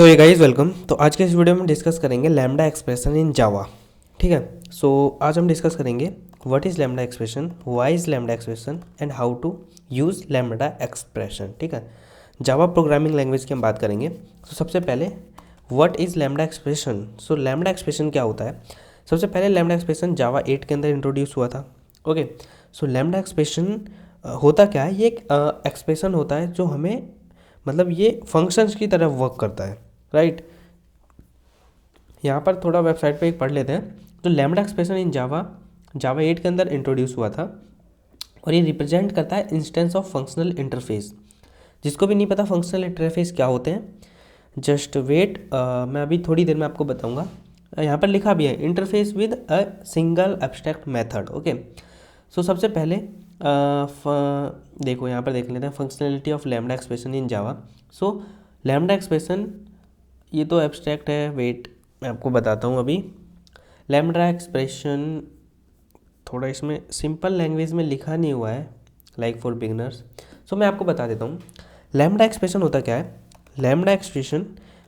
सो ये guys welcome. तो आज के इस वीडियो में डिस्कस करेंगे लैम्डा एक्सप्रेशन इन जावा। ठीक है। सो आज हम डिस्कस करेंगे what is lambda expression, why is lambda expression and how to use lambda expression. ठीक है। जावा प्रोग्रामिंग लैंग्वेज की हम बात करेंगे। तो सबसे पहले what is lambda expression. So lambda expression क्या होता है। सबसे पहले लैम्डा एक्सप्रेशन जावा 8 के अंदर इंट्रोड्यूस हुआ था। ओके। सो लैम्डा एक्सप्रेशन होता क्या है, ये एक एक्सप्रेशन होता है जो हमें मतलब ये फंक्शंस की तरह वर्क करता है। राइट। यहाँ पर थोड़ा वेबसाइट पे एक पढ़ लेते हैं। तो लैम्डा एक्सप्रेशन इन जावा 8 के अंदर इंट्रोड्यूस हुआ था और ये रिप्रेजेंट करता है इंस्टेंस ऑफ फंक्शनल इंटरफेस। जिसको भी नहीं पता फंक्शनल इंटरफेस क्या होते हैं, जस्ट वेट, मैं अभी थोड़ी देर में आपको बताऊंगा। यहाँ पर लिखा भी है interface with a single abstract method. Okay. So सबसे पहले देखो यहाँ पर देख लेते हैं functionality of lambda expression in Java. So lambda expression ये तो एब्स्ट्रैक्ट है, वेट मैं आपको बताता हूँ अभी। लैम्डा एक्सप्रेशन थोड़ा इसमें सिंपल लैंग्वेज में लिखा नहीं हुआ है, लाइक फॉर बिगनर्स। सो मैं आपको बता देता हूँ लैम्डा एक्सप्रेशन होता क्या है। लैम्डा एक्सप्रेशन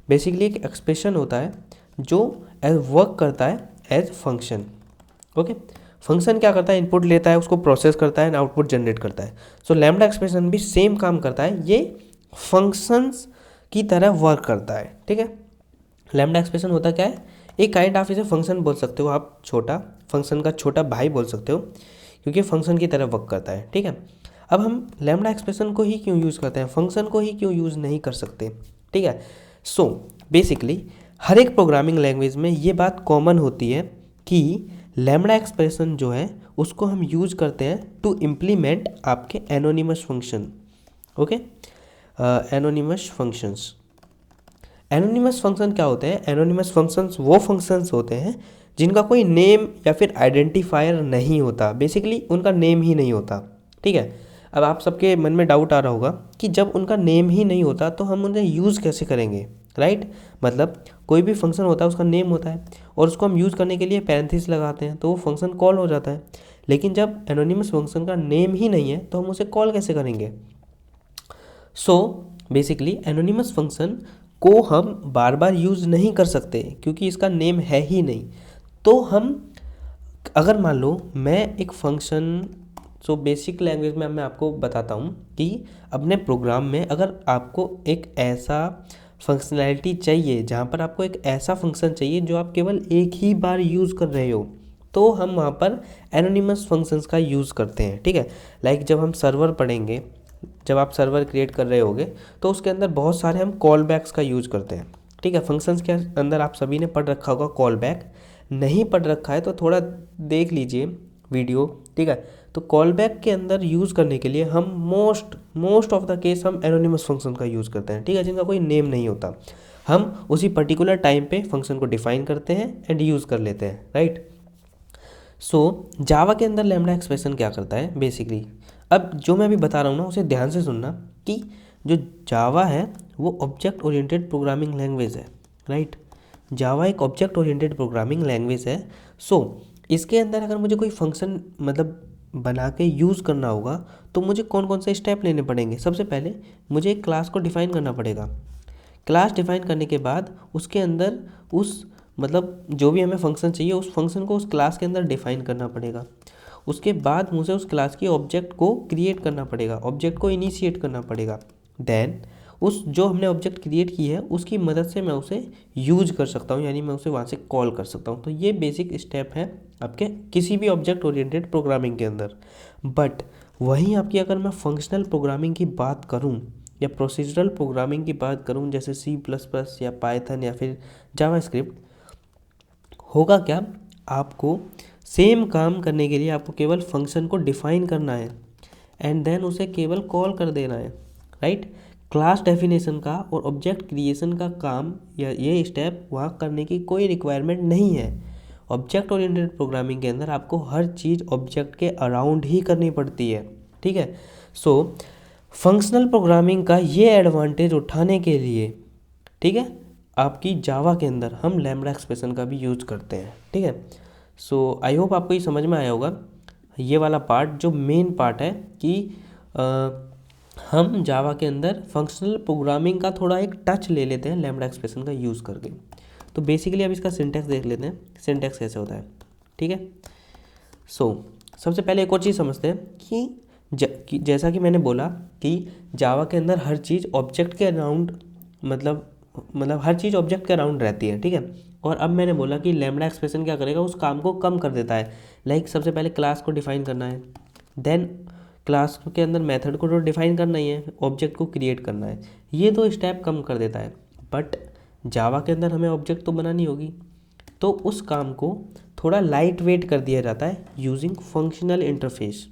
बेसिकली एक एक्सप्रेशन होता है जो एज वर्क करता है एज फंक्शन। ओके। फंक्शन क्या करता है, इनपुट लेता है, उसको प्रोसेस करता है एंड आउटपुट जनरेट करता है। सो लैम्डा एक्सप्रेशन भी सेम काम करता है, ये फंक्शंस की तरह वर्क करता है। ठीक है। लैम्डा एक्सप्रेशन होता क्या है, एक काइंड ऑफ इसे फंक्शन बोल सकते हो आप, छोटा फंक्शन का छोटा भाई बोल सकते हो, क्योंकि फंक्शन की तरह वर्क करता है। ठीक है। अब हम लैम्डा एक्सप्रेशन को ही क्यों यूज़ करते हैं, फंक्शन को ही क्यों यूज़ नहीं कर सकते। ठीक है। सो बेसिकली हर एक प्रोग्रामिंग लैंग्वेज में ये बात कॉमन होती है कि लैम्डा एक्सप्रेशन जो है उसको हम यूज करते हैं टू इम्प्लीमेंट आपके anonymous function. Okay. Anonymous functions, anonymous function क्या होते हैं, एनोनिमस फंक्शंस वो फंक्शंस होते हैं जिनका कोई नेम या फिर आइडेंटिफायर नहीं होता, बेसिकली उनका नेम ही नहीं होता। ठीक है। अब आप सबके मन में डाउट आ रहा होगा कि जब उनका नेम ही नहीं होता तो हम उन्हें यूज़ कैसे करेंगे। राइट। मतलब कोई भी फंक्शन होता है उसका नेम होता है और उसको हम यूज़ करने के लिए पैरेंथेसिस लगाते हैं तो वो फंक्शन कॉल हो जाता है। लेकिन जब एनोनिमस फंक्शन का नेम ही नहीं है तो हम उसे कॉल कैसे करेंगे। सो बेसिकली एनोनिमस फंक्शन को हम बार बार यूज़ नहीं कर सकते क्योंकि इसका नेम है ही नहीं। तो हम अगर मान लो मैं एक फंक्शन, सो बेसिक लैंग्वेज में मैं आपको बताता हूँ कि अपने प्रोग्राम में अगर आपको एक ऐसा फंक्शनैलिटी चाहिए जहाँ पर आपको एक ऐसा फंक्शन चाहिए जो आप केवल एक ही बार यूज़ कर रहे हो, तो हम वहाँ पर एनोनिमस फंक्शंस का यूज़ करते हैं। ठीक है। लाइक जब हम सर्वर पढ़ेंगे, जब आप सर्वर क्रिएट कर रहे होगे तो उसके अंदर बहुत सारे हम कॉल बैक्स का यूज़ करते हैं। ठीक है। फंक्शंस के अंदर आप सभी ने पढ़ रखा होगा कॉल बैक, नहीं पढ़ रखा है तो थोड़ा देख लीजिए वीडियो। ठीक है। तो कॉल बैक के अंदर यूज़ करने के लिए हम मोस्ट ऑफ द केस हम एनोनिमस फंक्शन का यूज़ करते हैं। ठीक है। जिनका कोई नेम नहीं होता, हम उसी पर्टिकुलर टाइम पे फंक्शन को डिफाइन करते हैं एंड यूज़ कर लेते हैं। राइट। सो जावा के अंदर लैम्डा एक्सप्रेशन क्या करता है बेसिकली, अब जो मैं अभी बता रहा हूँ ना उसे ध्यान से सुनना कि जो जावा है वो ऑब्जेक्ट ओरिएंटेड प्रोग्रामिंग लैंग्वेज है। राइट। जावा एक ऑब्जेक्ट ओरिएंटेड प्रोग्रामिंग लैंग्वेज है। सो इसके अंदर अगर मुझे कोई फंक्शन मतलब बना के यूज़ करना होगा तो मुझे कौन कौन से स्टेप लेने पड़ेंगे। सबसे पहले मुझे एक क्लास को डिफ़ाइन करना पड़ेगा। क्लास डिफाइन करने के बाद उसके अंदर उस मतलब जो भी हमें फंक्शन चाहिए उस फंक्शन को उस क्लास के अंदर डिफाइन करना पड़ेगा। उसके बाद मुझे उस क्लास की ऑब्जेक्ट को क्रिएट करना पड़ेगा, ऑब्जेक्ट को इनिशिएट करना पड़ेगा। देन उस जो हमने ऑब्जेक्ट क्रिएट की है उसकी मदद से मैं उसे यूज कर सकता हूँ, यानी मैं उसे वहाँ से कॉल कर सकता हूँ। तो ये बेसिक स्टेप है आपके किसी भी ऑब्जेक्ट ओरिएंटेड प्रोग्रामिंग के अंदर। बट वहीं आपकी अगर मैं फंक्शनल प्रोग्रामिंग की बात करूँ या प्रोसीजरल प्रोग्रामिंग की बात करूँ जैसे C++ या पाइथन या फिर जावास्क्रिप्ट, होगा क्या, आपको सेम काम करने के लिए आपको केवल फंक्शन को डिफाइन करना है एंड देन उसे केवल कॉल कर देना है। राइट। क्लास डेफिनेशन का और ऑब्जेक्ट क्रिएशन का काम या ये स्टेप वहाँ करने की कोई रिक्वायरमेंट नहीं है। ऑब्जेक्ट ओरिएंटेड प्रोग्रामिंग के अंदर आपको हर चीज़ ऑब्जेक्ट के अराउंड ही करनी पड़ती है। ठीक है। सो फंक्शनल प्रोग्रामिंग का ये एडवांटेज उठाने के लिए, ठीक है, आपकी जावा के अंदर हम लैम्डा एक्सप्रेशन का भी यूज करते हैं। ठीक है। सो आई होप आपको ये समझ में आया होगा ये वाला पार्ट, जो मेन पार्ट है कि हम जावा के अंदर फंक्शनल प्रोग्रामिंग का थोड़ा एक टच ले लेते हैं लैम्ब्डा एक्सप्रेशन का यूज़ करके। तो बेसिकली अब इसका सिंटैक्स देख लेते हैं, सिंटैक्स कैसे होता है। ठीक है, सबसे पहले एक और चीज़ समझते हैं कि जैसा कि मैंने बोला कि जावा के अंदर हर चीज़ ऑब्जेक्ट के अराउंड मतलब हर चीज़ ऑब्जेक्ट के अराउंड रहती है। ठीक है, और अब मैंने बोला कि लैम्ब्डा एक्सप्रेशन क्या करेगा, उस काम को कम कर देता है। लाइक सबसे पहले क्लास को डिफाइन करना है, देन क्लास के अंदर मेथड को तो डिफाइन करना ही है, ऑब्जेक्ट को क्रिएट करना है, ये तो स्टेप कम कर देता है। बट जावा के अंदर हमें ऑब्जेक्ट तो बनानी होगी, तो उस काम को थोड़ा लाइट वेट कर दिया जाता है यूजिंग फंक्शनल इंटरफेस।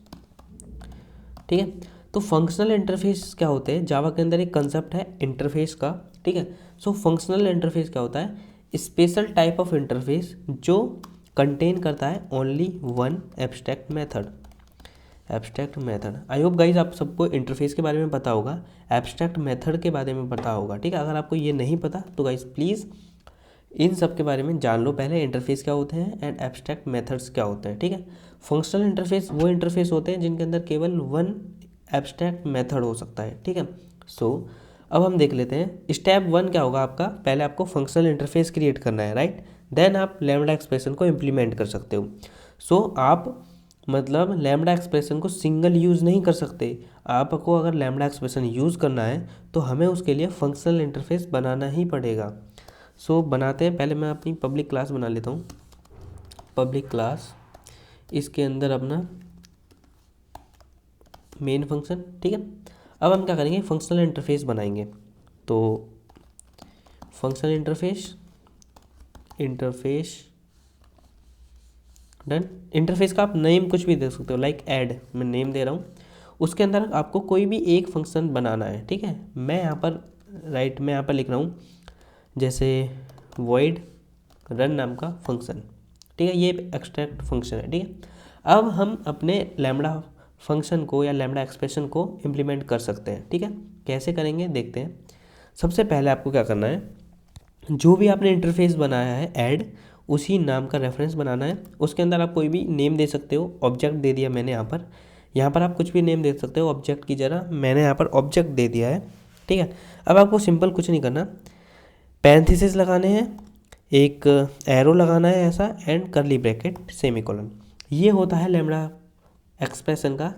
ठीक है, तो फंक्शनल इंटरफेस क्या होते हैं, जावा के अंदर एक कंसेप्ट है इंटरफेस का। ठीक है, सो फंक्शनल इंटरफेस क्या होता है, स्पेशल टाइप ऑफ इंटरफेस जो कंटेन करता है only one abstract method. Abstract method, I hope guys आप सबको इंटरफेस के बारे में पता होगा, एब्स्ट्रैक्ट मेथड के बारे में पता होगा। ठीक है, अगर आपको ये नहीं पता तो गाइज प्लीज़ इन सब के बारे में जान लो पहले, इंटरफेस क्या होते हैं एंड एब्स्ट्रैक्ट मेथड्स क्या होते हैं। ठीक है, फंक्शनल इंटरफेस वो इंटरफेस होते हैं जिनके अंदर केवल वन एब्स्ट्रैक्ट मेथड हो सकता है। ठीक है, अब हम देख लेते हैं स्टेप 1 क्या होगा आपका। पहले आपको फंक्शनल इंटरफेस क्रिएट करना है, राइट, देन आप लैम्ब्डा एक्सप्रेशन को इम्प्लीमेंट कर सकते हो। आप मतलब लैम्ब्डा एक्सप्रेशन को सिंगल यूज़ नहीं कर सकते, आपको अगर लैम्ब्डा एक्सप्रेशन यूज़ करना है तो हमें उसके लिए फंक्शनल इंटरफेस बनाना ही पड़ेगा। बनाते हैं, पहले मैं अपनी पब्लिक क्लास बना लेता हूँ। पब्लिक क्लास, इसके अंदर अपना मेन फंक्शन। ठीक है, अब हम क्या करेंगे, फंक्शनल इंटरफेस बनाएंगे। तो फंक्शनल इंटरफेस डन। इंटरफेस का आप नेम कुछ भी दे सकते हो, लाइक ऐड, मैं नेम दे रहा हूँ। उसके अंदर आपको कोई भी एक फंक्शन बनाना है। ठीक है, मैं यहाँ पर लिख रहा हूँ जैसे void रन नाम का फंक्शन। ठीक है, ये एक्सट्रैक्ट फंक्शन है। ठीक है, अब हम अपने लैम्ब्डा फंक्शन को या लैम्ब्डा एक्सप्रेशन को इम्प्लीमेंट कर सकते हैं। ठीक है, कैसे करेंगे देखते हैं। सबसे पहले आपको क्या करना है, जो भी आपने इंटरफेस बनाया है ऐड, उसी नाम का रेफरेंस बनाना है। उसके अंदर आप कोई भी नेम दे सकते हो, ऑब्जेक्ट दे दिया मैंने यहाँ पर आप कुछ भी नेम दे सकते हो ऑब्जेक्ट की जगह, मैंने यहाँ पर ऑब्जेक्ट दे दिया है। ठीक है, अब आपको सिंपल कुछ नहीं करना, पैरेंथेसिस लगाने हैं, एक एरो लगाना है ऐसा, एंड करली ब्रैकेट सेमीकोलन। ये होता है लैम्ब्डा एक्सप्रेशन का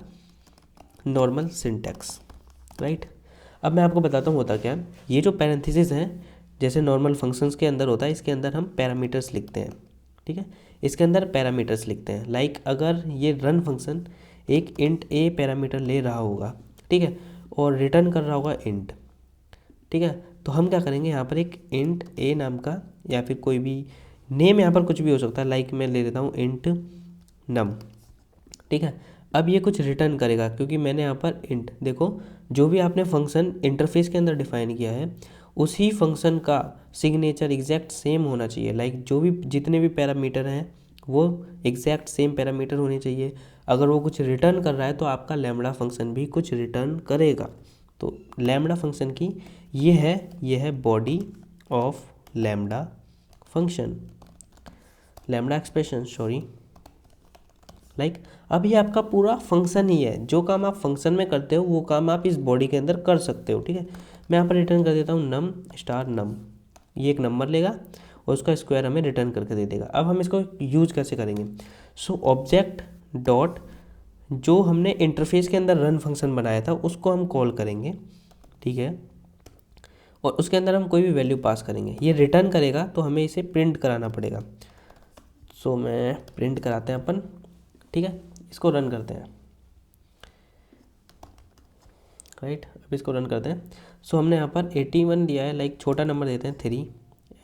नॉर्मल सिंटैक्स, राइट। अब मैं आपको बताता हूँ होता क्या। ये जो पैरेंथेसिस हैं जैसे नॉर्मल फंक्शंस के अंदर होता है, इसके अंदर हम पैरामीटर्स लिखते हैं। ठीक है, इसके अंदर पैरामीटर्स लिखते हैं। लाइक अगर ये रन फंक्शन एक इंट ए पैरामीटर ले रहा होगा, ठीक है, और रिटर्न कर रहा होगा इंट। ठीक है, तो हम क्या करेंगे, यहाँ पर एक इंट ए नाम का या फिर कोई भी नेम यहाँ पर कुछ भी हो सकता है, लाइक मैं ले लेता हूँ इंट नम। ठीक है, अब ये कुछ रिटर्न करेगा क्योंकि मैंने यहाँ पर इंट, देखो जो भी आपने फंक्शन इंटरफेस के अंदर डिफाइन किया है उसी फंक्शन का सिग्नेचर एग्जैक्ट सेम होना चाहिए। लाइक जो भी जितने भी पैरामीटर हैं वो एग्जैक्ट सेम पैरामीटर होने चाहिए। अगर वो कुछ रिटर्न कर रहा है तो आपका लैम्ब्डा फंक्शन भी कुछ रिटर्न करेगा। तो लैम्ब्डा फंक्शन की ये है body of lambda function, lambda expression sorry. Like अब ये आपका पूरा फंक्शन ही है, जो काम आप फंक्शन में करते हो वो काम आप इस बॉडी के अंदर कर सकते हो। ठीक है, मैं यहाँ पर रिटर्न कर देता हूँ नम स्टार नम, ये एक नंबर लेगा और उसका स्क्वायर हमें रिटर्न करके दे देगा। अब हम इसको यूज कैसे करेंगे, ऑब्जेक्ट डॉट जो हमने इंटरफेस के अंदर रन फंक्शन बनाया था उसको हम कॉल करेंगे। ठीक है, और उसके अंदर हम कोई भी वैल्यू पास करेंगे, ये रिटर्न करेगा तो हमें इसे प्रिंट कराना पड़ेगा। मैं प्रिंट कराते हैं अपन। ठीक है, इसको रन करते हैं, राइट। अब इसको रन करते हैं। हमने यहाँ पर 81 दिया है, लाइक छोटा नंबर देते हैं 3,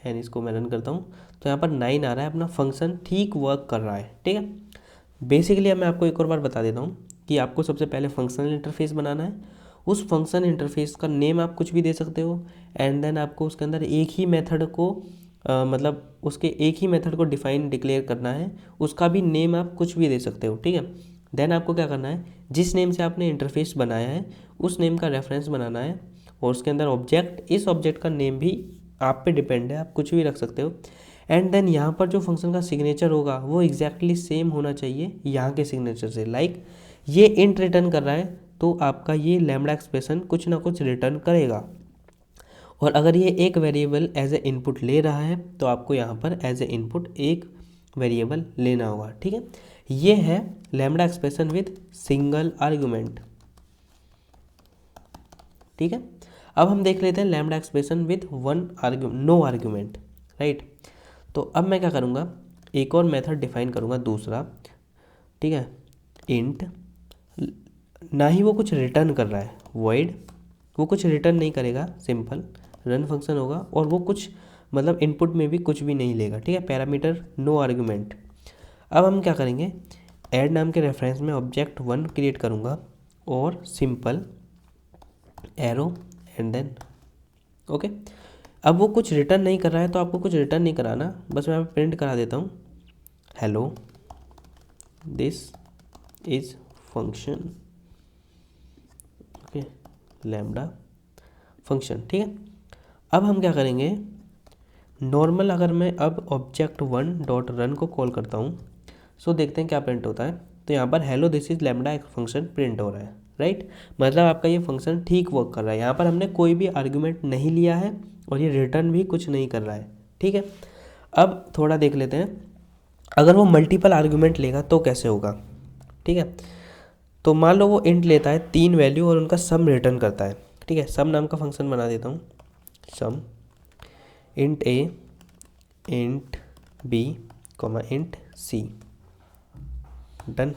एंड इसको मैं रन करता हूँ तो यहाँ पर 9 आ रहा है। अपना फंक्शन ठीक वर्क कर रहा है। ठीक है, बेसिकली अब मैं आपको एक और बार बता देता हूँ कि आपको सबसे पहले फंक्शनल इंटरफेस बनाना है। उस फंक्शन इंटरफेस का नेम आप कुछ भी दे सकते हो, एंड देन आपको उसके अंदर एक ही मेथड को मतलब उसके एक ही मेथड को डिक्लेयर करना है, उसका भी नेम आप कुछ भी दे सकते हो। ठीक है, देन आपको क्या करना है, जिस नेम से आपने इंटरफेस बनाया है उस नेम का रेफरेंस बनाना है, और उसके अंदर ऑब्जेक्ट, इस ऑब्जेक्ट का नेम भी आप पे डिपेंड है, आप कुछ भी रख सकते हो। एंड देन यहाँ पर जो फंक्शन का सिग्नेचर होगा वो एग्जैक्टली सेम होना चाहिए यहाँ के सिग्नेचर से। लाइक ये इंट रिटर्न कर रहा है तो आपका ये लैम्डा एक्सप्रेशन कुछ ना कुछ रिटर्न करेगा। और अगर ये एक वेरिएबल एज ए इनपुट ले रहा है तो आपको यहाँ पर एज ए इनपुट एक वेरिएबल लेना होगा। ठीक है, ये है lambda expression with single argument. ठीक है, अब हम देख लेते हैं lambda expression with no argument. Right, तो अब मैं क्या करूँगा, एक और मेथड डिफाइन करूँगा दूसरा। ठीक है, इंट, ना ही वो कुछ रिटर्न कर रहा है, वॉइड, वो कुछ रिटर्न नहीं करेगा, सिंपल रन फंक्शन होगा, और वो कुछ मतलब इनपुट में भी कुछ भी नहीं लेगा। ठीक है, पैरामीटर नो आर्गुमेंट। अब हम क्या करेंगे, ऐड नाम के रेफरेंस में ऑब्जेक्ट 1 क्रिएट करूँगा और simple arrow and then okay. अब वो कुछ रिटर्न नहीं कर रहा है तो आपको कुछ रिटर्न नहीं कराना, बस मैं यहाँ पे प्रिंट करा देता हूँ, hello this is function, okay, lambda function. ठीक है, अब हम क्या करेंगे, नॉर्मल अगर मैं अब ऑब्जेक्ट 1 डॉट रन को कॉल करता हूँ, सो देखते हैं क्या प्रिंट होता है। तो यहाँ पर हेलो दिस इज लैम्डा एक फंक्शन प्रिंट हो रहा है। राइट, मतलब आपका ये फंक्शन ठीक वर्क कर रहा है। यहाँ पर हमने कोई भी आर्गुमेंट नहीं लिया है और ये रिटर्न भी कुछ नहीं कर रहा है। ठीक है, अब थोड़ा देख लेते हैं, अगर वो मल्टीपल आर्गुमेंट लेगा तो कैसे होगा। ठीक है, तो मान लो वो इंट लेता है 3 वैल्यू और उनका सम रिटर्न करता है। ठीक है, सम नाम का फंक्शन बना देता हूँ, सम इंट ए इंट बी इंट सी, डन।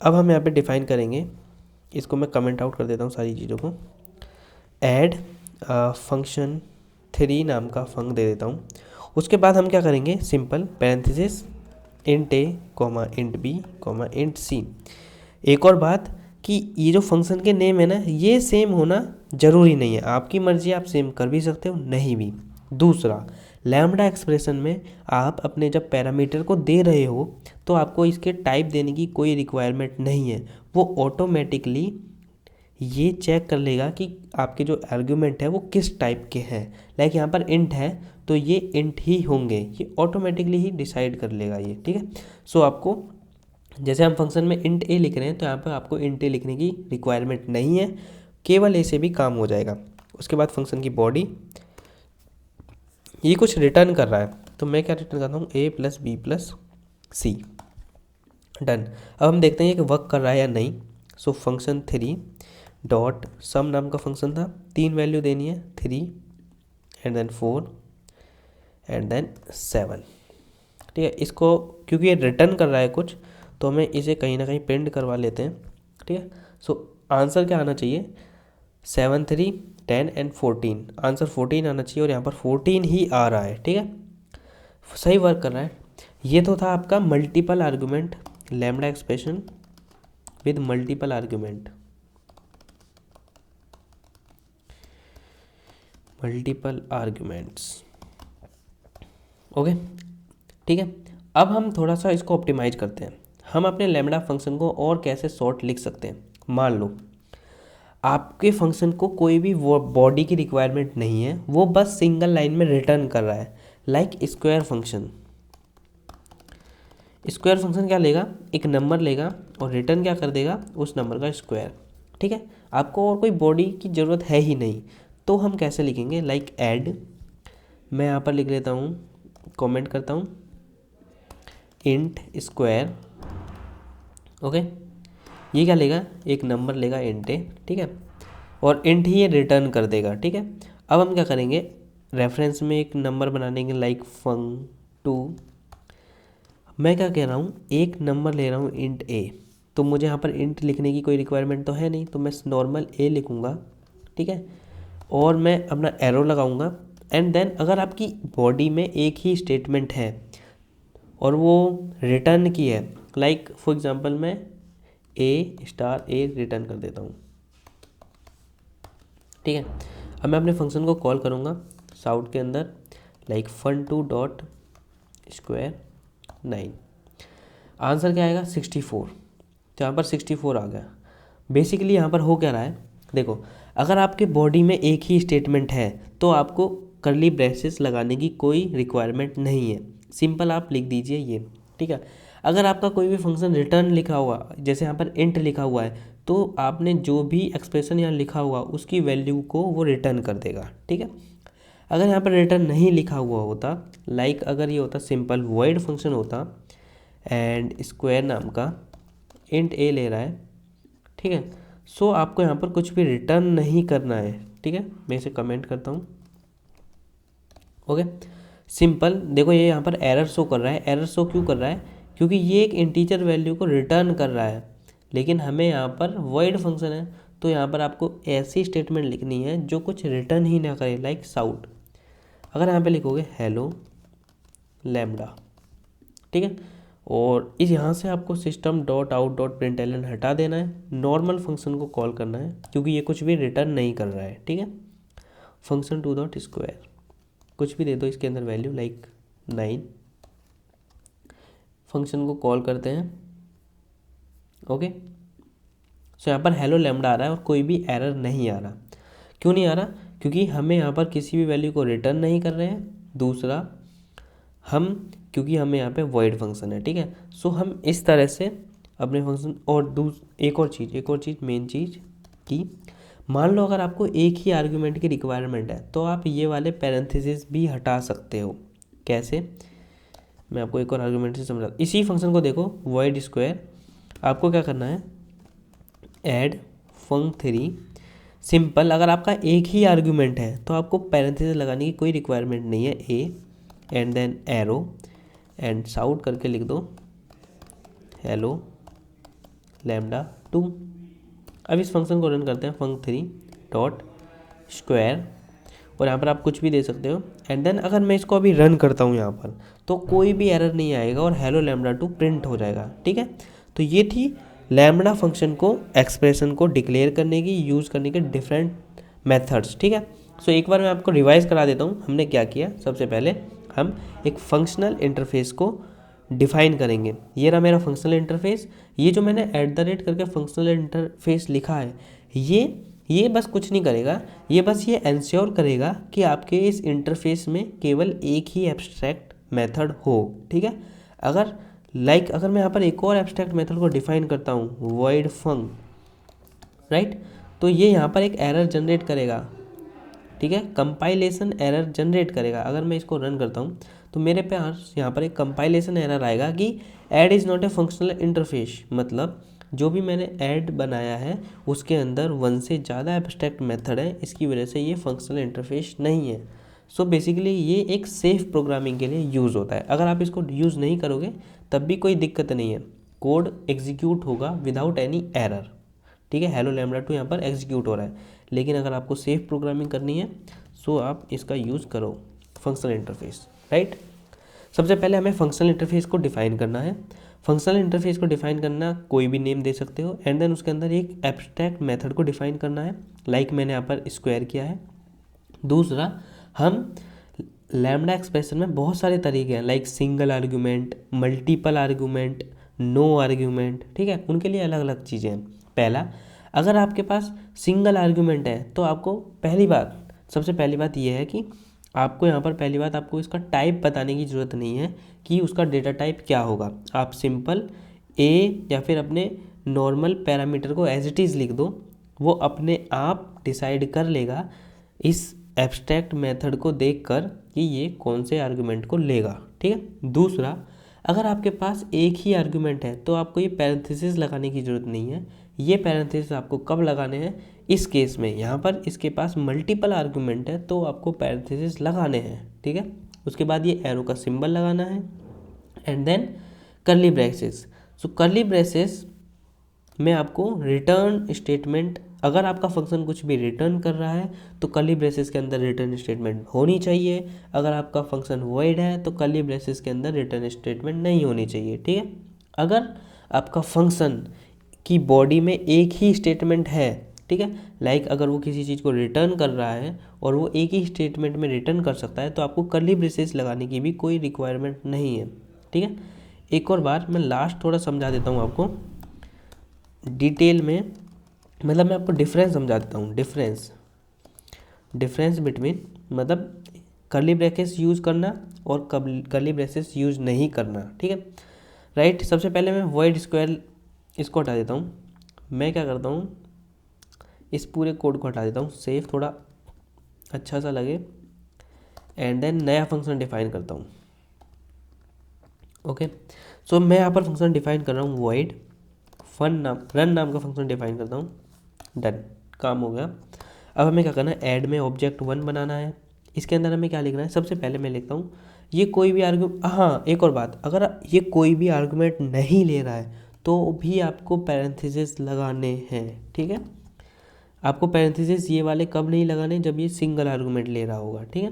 अब हम यहाँ पे डिफाइन करेंगे, इसको मैं कमेंट आउट कर देता हूँ सारी चीज़ों को, ऐड फंक्शन 3 नाम का फंक दे देता हूँ। उसके बाद हम क्या करेंगे, सिंपल पैरेंथेसिस इंट ए इंट बी इंट सी। एक और बात कि ये जो फंक्शन के नेम है ना, ये सेम होना ज़रूरी नहीं है, आपकी मर्जी, आप सेम कर भी सकते हो नहीं भी। दूसरा, लैम्डा एक्सप्रेशन में आप अपने जब पैरामीटर को दे रहे हो तो आपको इसके टाइप देने की कोई रिक्वायरमेंट नहीं है, वो ऑटोमेटिकली ये चेक कर लेगा कि आपके जो आर्गुमेंट है वो किस टाइप के हैं। लाइक यहाँ पर इंट है तो ये इंट ही होंगे, ये ऑटोमेटिकली ही डिसाइड कर लेगा ये। ठीक है, सो आपको जैसे हम फंक्शन में इंट ए लिख रहे हैं तो यहाँ पर आपको इंट ए लिखने की रिक्वायरमेंट नहीं है, केवल ए से भी काम हो जाएगा। उसके बाद फंक्शन की बॉडी, ये कुछ रिटर्न कर रहा है तो मैं क्या रिटर्न करता हूँ, ए प्लस बी प्लस सी, डन। अब हम देखते हैं कि वर्क कर रहा है या नहीं। सो फंक्शन 3 डॉट सम नाम का फंक्शन था, 3 वैल्यू देनी है, 3 एंड देन 4 एंड देन 7। ठीक है, इसको क्योंकि ये रिटर्न कर रहा है कुछ तो हमें इसे कहीं ना कहीं प्रिंट करवा लेते हैं। ठीक है, सो आंसर क्या आना चाहिए, 7 3 10 एंड 14, आंसर 14 आना चाहिए और यहाँ पर 14 ही आ रहा है। ठीक है, सही वर्क कर रहा है। ये तो था आपका multiple argument lambda expression with multiple argument, multiple arguments. Okay, ठीक है, अब हम थोड़ा सा इसको ऑप्टिमाइज करते हैं। हम अपने लैम्डा फंक्शन को और कैसे शॉर्ट लिख सकते हैं। मान लो आपके फंक्शन को कोई भी बॉडी की रिक्वायरमेंट नहीं है, वो बस सिंगल लाइन में रिटर्न कर रहा है, like square function. Square function क्या लेगा, एक नंबर लेगा और रिटर्न क्या कर देगा, उस नंबर का स्क्वायर। ठीक है, आपको और कोई बॉडी की ज़रूरत है ही नहीं, तो हम कैसे लिखेंगे, लाइक ऐड, मैं यहाँ पर लिख लेता हूँ, कमेंट करता हूँ, इंट स्क्वायर। ओके, ये क्या लेगा, एक नंबर लेगा इंट ए। ठीक है, और इंट ही ये रिटर्न कर देगा। ठीक है, अब हम क्या करेंगे, रेफरेंस में एक नंबर बना देंगे, लाइक फंक 2। मैं क्या कह रहा हूँ, एक नंबर ले रहा हूँ इंट ए, तो मुझे यहाँ पर इंट लिखने की कोई रिक्वायरमेंट तो है नहीं, तो मैं नॉर्मल ए लिखूँगा। ठीक है, और मैं अपना एरो लगाऊंगा एंड देन अगर आपकी बॉडी में एक ही स्टेटमेंट है और वो रिटर्न की है, लाइक फॉर एग्जांपल मैं ए स्टार ए रिटर्न कर देता हूँ। ठीक है, अब मैं अपने फंक्शन को कॉल करूँगा साउट के अंदर, like fun2 dot square 9, answer क्या आएगा 64। तो यहाँ पर 64 आ गया। बेसिकली यहाँ पर हो क्या रहा है, देखो अगर आपके बॉडी में एक ही स्टेटमेंट है तो आपको कर्ली ब्रेसेस लगाने की कोई रिक्वायरमेंट नहीं है, सिंपल आप लिख दीजिए ये। ठीक है, अगर आपका कोई भी फंक्शन रिटर्न लिखा हुआ, जैसे यहाँ पर इंट लिखा हुआ है, तो आपने जो भी एक्सप्रेशन यहाँ लिखा हुआ उसकी वैल्यू को वो रिटर्न कर देगा, ठीक है। अगर यहाँ पर रिटर्न नहीं लिखा हुआ होता, लाइक अगर ये होता सिंपल वॉइड फंक्शन होता एंड स्क्वायर नाम का इंट ए ले रहा है, ठीक है, सो आपको यहाँ पर कुछ भी रिटर्न नहीं करना है, ठीक है। मैं इसे कमेंट करता हूँ, ओके। सिंपल देखो ये यहाँ पर एरर शो कर रहा है। एरर शो क्यों कर रहा है? क्योंकि ये एक इंटीजर वैल्यू को रिटर्न कर रहा है, लेकिन हमें यहाँ पर वॉइड फंक्शन है, तो यहाँ पर आपको ऐसी स्टेटमेंट लिखनी है जो कुछ रिटर्न ही ना करे, लाइक साउट। अगर यहाँ पे लिखोगे हेलो लैम्डा, ठीक है, और इस यहाँ से आपको system dot out dot println हटा देना है, नॉर्मल फंक्शन को कॉल करना है क्योंकि ये कुछ भी रिटर्न नहीं कर रहा है, ठीक है। फंक्शन टू डॉट स्क्वायर कुछ भी दे दो इसके अंदर वैल्यू, लाइक 9, फंक्शन को कॉल करते हैं, ओके। सो यहाँ पर हेलो लैम्डा आ रहा है और कोई भी एरर नहीं आ रहा। क्यों नहीं आ रहा? क्योंकि हमें यहाँ पर किसी भी वैल्यू को रिटर्न नहीं कर रहे हैं। दूसरा क्योंकि हमें यहाँ पे वॉइड फंक्शन है, ठीक है। सो हम इस तरह से अपने फंक्शन और एक और चीज़ मेन चीज़ की, मान लो अगर आपको एक ही आर्गुमेंट की रिक्वायरमेंट है तो आप ये वाले पैरेंथेसिस भी हटा सकते हो। कैसे? मैं आपको एक और आर्गुमेंट से समझा। इसी फंक्शन को देखो वॉइड स्क्वायर, आपको क्या करना है, ऐड फंक3 सिंपल। अगर आपका एक ही आर्गुमेंट है तो आपको पैरेंथेसिस लगाने की कोई रिक्वायरमेंट नहीं है। A and then arrow and साउट करके लिख दो हेलो लैम्डा 2। अब इस फंक्शन को रन करते हैं फंक3 डॉट स्क्वायर, और यहाँ पर आप कुछ भी दे सकते हो। एंड देन अगर मैं इसको अभी रन करता हूँ यहाँ पर तो कोई भी एरर नहीं आएगा और हेलो लैम्डा 2 प्रिंट हो जाएगा, ठीक है। तो ये थी लैम्डा फंक्शन को एक्सप्रेशन को डिक्लेयर करने की, यूज़ करने के डिफरेंट मेथड्स, ठीक है। सो एक बार मैं आपको रिवाइज करा देता हूँ हमने क्या किया। सबसे पहले हम एक फंक्शनल इंटरफेस को डिफाइन करेंगे। ये रहा मेरा फंक्शनल इंटरफेस। ये जो मैंने @ करके फंक्शनल इंटरफेस लिखा है, ये बस कुछ नहीं करेगा, ये बस ये एंश्योर करेगा कि आपके इस इंटरफेस में केवल एक ही एब्स्ट्रैक्ट मेथड हो, ठीक है। अगर मैं यहाँ पर एक और एब्स्ट्रैक्ट मेथड को डिफाइन करता हूँ वॉइड फंक, राइट, तो ये यहाँ पर एक एरर जनरेट करेगा, ठीक है, कंपाइलेशन एरर जनरेट करेगा। अगर मैं इसको रन करता हूँ तो मेरे पास यहाँ पर एक कंपाइलेशन एरर आएगा कि add is not a functional interface, मतलब जो भी मैंने ऐड बनाया है उसके अंदर 1 से ज़्यादा एब्स्ट्रैक्ट मेथड है, इसकी वजह से ये फंक्शनल इंटरफेस नहीं है। सो बेसिकली ये एक सेफ प्रोग्रामिंग के लिए यूज़ होता है। अगर आप इसको यूज़ नहीं करोगे तब भी कोई दिक्कत नहीं है, कोड एग्जीक्यूट होगा विदाउट एनी एरर, ठीक है। हेलो लैम्डा 2 यहाँ पर एग्जीक्यूट हो रहा है, लेकिन अगर आपको सेफ प्रोग्रामिंग करनी है सो आप इसका यूज़ करो फंक्शनल इंटरफेस, राइट। सबसे पहले हमें फंक्शनल इंटरफेस को डिफाइन करना है। फंक्शनल इंटरफेस को डिफाइन करना, कोई भी नेम दे सकते हो, एंड देन उसके अंदर एक एब्स्ट्रैक्ट मेथड को डिफाइन करना है, लाइक मैंने यहाँ पर स्क्वायर किया है। दूसरा, हम लैम्डा एक्सप्रेशन में बहुत सारे तरीके हैं, like single argument, multiple argument, no argument, ठीक है, उनके लिए अलग अलग चीज़ें हैं। पहला, अगर आपके पास सिंगल आर्ग्यूमेंट है तो आपको सबसे पहली बात यह है कि आपको यहाँ पर पहली बात आपको इसका टाइप बताने की ज़रूरत नहीं है कि उसका डेटा टाइप क्या होगा। आप सिंपल ए या फिर अपने नॉर्मल पैरामीटर को एज इट इज़ लिख दो, वो अपने आप डिसाइड कर लेगा इस एब्स्ट्रैक्ट मेथड को देखकर कि ये कौन से आर्गुमेंट को लेगा, ठीक है। दूसरा, अगर आपके पास एक ही आर्गुमेंट है तो आपको ये पैरेंथेसिस लगाने की ज़रूरत नहीं है। ये पैरेंथेसिस आपको कब लगाने हैं? इस केस में, यहाँ पर इसके पास मल्टीपल आर्गुमेंट है तो आपको पैरेंथेसिस लगाने हैं, ठीक है। उसके बाद ये एरो का सिंबल लगाना है and then curly braces. So curly braces में आपको रिटर्न स्टेटमेंट, अगर आपका फंक्शन कुछ भी रिटर्न कर रहा है तो कर्ली ब्रेसेस के अंदर रिटर्न स्टेटमेंट होनी चाहिए। अगर आपका फंक्शन वॉइड है तो कर्ली ब्रेसेस के अंदर रिटर्न स्टेटमेंट नहीं होनी चाहिए, ठीक है। अगर आपका फंक्शन की बॉडी में एक ही स्टेटमेंट है, ठीक है, लाइक अगर वो किसी चीज़ को रिटर्न कर रहा है और वो एक ही स्टेटमेंट में रिटर्न कर सकता है तो आपको कर्ली ब्रेसेस लगाने की भी कोई रिक्वायरमेंट नहीं है, ठीक है। एक और बार मैं लास्ट थोड़ा समझा देता हूँ आपको डिटेल में, मतलब मैं आपको डिफरेंस समझा देता हूँ। डिफरेंस बिटवीन, मतलब कर्ली ब्रैकेट्स यूज़ करना और कर्ली ब्रैकेट्स यूज़ नहीं करना, ठीक है, राइट। सबसे पहले मैं वॉइड स्क्वायर इसको हटा देता हूँ, मैं क्या करता हूँ, इस पूरे कोड को हटा देता हूँ, सेव थोड़ा अच्छा सा लगे, एंड देन नया फंक्शन डिफाइन करता हूँ। ओके, सो मैं यहाँ पर फंक्शन डिफाइन कर रहा हूँ वॉइड रन नाम का फंक्शन डिफाइन करता हूँ। डन, काम हो गया। अब हमें क्या करना है, ऐड में ऑब्जेक्ट 1 बनाना है। इसके अंदर हमें क्या लिखना है, सबसे पहले मैं लिखता हूँ ये कोई भी आर्गुमेंट, हाँ एक और बात, अगर ये कोई भी आर्गुमेंट नहीं ले रहा है तो भी आपको पैरेंथेसिस लगाने हैं, ठीक है। आपको पैरेंथेसिस ये वाले कब नहीं लगाने, जब ये सिंगल आर्गुमेंट ले रहा होगा, ठीक है।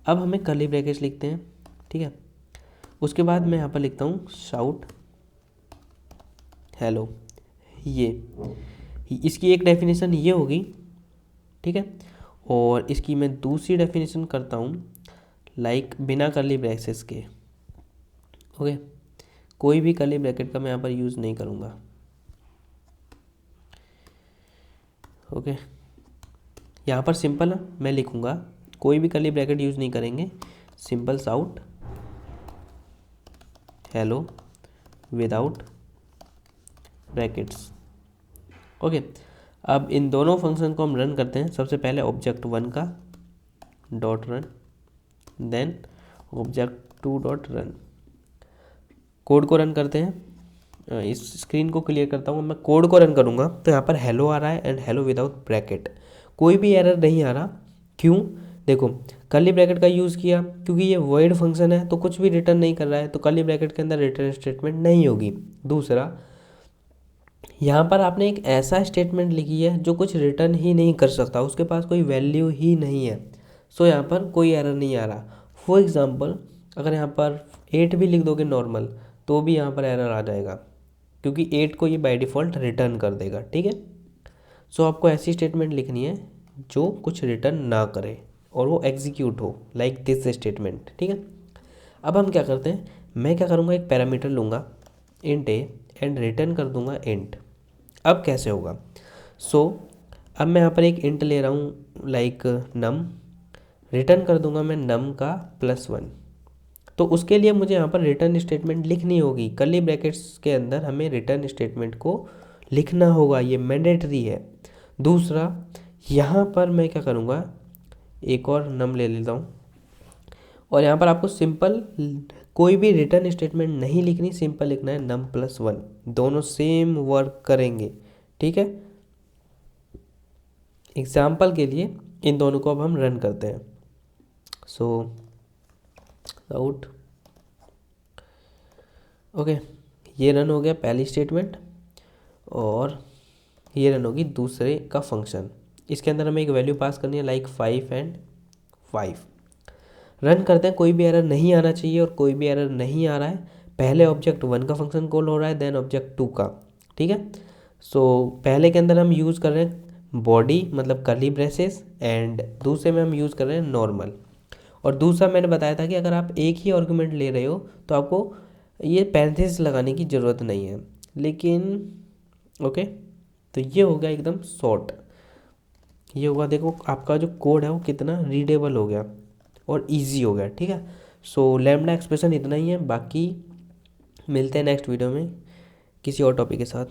अब हमें कर्ली ब्रैकेट्स लिखते हैं, ठीक है। उसके बाद मैं यहाँ पर लिखता हूँ शाउट हेलो, ये इसकी एक डेफिनेशन ये होगी, ठीक है। और इसकी मैं दूसरी डेफिनेशन करता हूँ लाइक बिना कर्ली ब्रैकेट्स के। ओके, कोई भी कर्ली ब्रैकेट का मैं यहाँ पर यूज़ नहीं करूँगा। ओके, यहाँ पर सिंपल मैं लिखूँगा, कोई भी कर्ली ब्रैकेट यूज़ नहीं करेंगे, simple shout hello without brackets. Okay, अब इन दोनों फंक्शन को हम रन करते हैं। सबसे पहले ऑब्जेक्ट 1 का dot run, then object 2 dot run. Code को रन करते हैं, इस स्क्रीन को क्लियर करता हूँ। मैं कोड को रन करूँगा तो यहाँ पर हेलो आ रहा है एंड हेलो विदाउट ब्रैकेट, कोई भी एरर नहीं आ रहा। क्यों, देखो कर्ली ब्रैकेट का यूज़ किया क्योंकि ये वॉइड फंक्शन है तो कुछ भी रिटर्न नहीं कर रहा है, तो कर्ली ब्रैकेट के अंदर रिटर्न स्टेटमेंट नहीं होगी। दूसरा, यहाँ पर आपने एक ऐसा स्टेटमेंट लिखी है जो कुछ रिटर्न ही नहीं कर सकता, उसके पास कोई वैल्यू ही नहीं है, सो यहाँ पर कोई एरर नहीं आ रहा। फॉर एग्ज़ाम्पल अगर यहाँ पर 8 भी लिख दोगे नॉर्मल तो भी यहाँ पर एरर आ जाएगा क्योंकि 8 को ये बाय डिफ़ॉल्ट रिटर्न कर देगा, ठीक है। सो आपको ऐसी स्टेटमेंट लिखनी है जो कुछ रिटर्न ना करे और वो एग्जीक्यूट हो, लाइक दिस स्टेटमेंट, ठीक है। अब हम क्या करते हैं, मैं क्या करूँगा, एक पैरामीटर लूँगा इंट ए एंड रिटर्न कर दूँगा इंट। अब कैसे होगा, अब मैं यहाँ पर एक इंट ले रहा हूँ लाइक नम, रिटर्न कर दूँगा मैं नम का +1। तो उसके लिए मुझे यहाँ पर रिटर्न स्टेटमेंट लिखनी होगी, कर्ली ब्रैकेट्स के अंदर हमें रिटर्न स्टेटमेंट को लिखना होगा, ये मैंडेटरी है। दूसरा, यहाँ पर मैं क्या करूँगा, एक और नम ले लेता हूँ और यहाँ पर आपको सिंपल कोई भी रिटर्न स्टेटमेंट नहीं लिखनी, सिंपल लिखना है नम +1, दोनों सेम वर्क करेंगे, ठीक है। एग्जाम्पल के लिए इन दोनों को अब हम रन करते हैं। आउट, ओके, ये रन हो गया पहली स्टेटमेंट और ये रन होगी दूसरे का फंक्शन। इसके अंदर हमें एक वैल्यू पास करनी है लाइक 5 एंड 5। रन करते हैं, कोई भी एरर नहीं आना चाहिए और कोई भी एरर नहीं आ रहा है। पहले ऑब्जेक्ट 1 का फंक्शन कॉल हो रहा है, देन ऑब्जेक्ट 2 का, ठीक है। पहले के अंदर हम यूज़ कर रहे हैं बॉडी मतलब कर्ली ब्रेसेस एंड दूसरे में हम यूज़ कर रहे हैं नॉर्मल। और दूसरा मैंने बताया था कि अगर आप एक ही आर्गुमेंट ले रहे हो तो आपको ये पैरेंथेसिस लगाने की ज़रूरत नहीं है, लेकिन ओके, तो ये हो गया एकदम शॉर्ट, ये होगा, देखो आपका जो कोड है वो कितना रीडेबल हो गया और इजी हो गया, ठीक है। लैम्डा एक्सप्रेशन इतना ही है, बाकी मिलते हैं नेक्स्ट वीडियो में किसी और टॉपिक के साथ।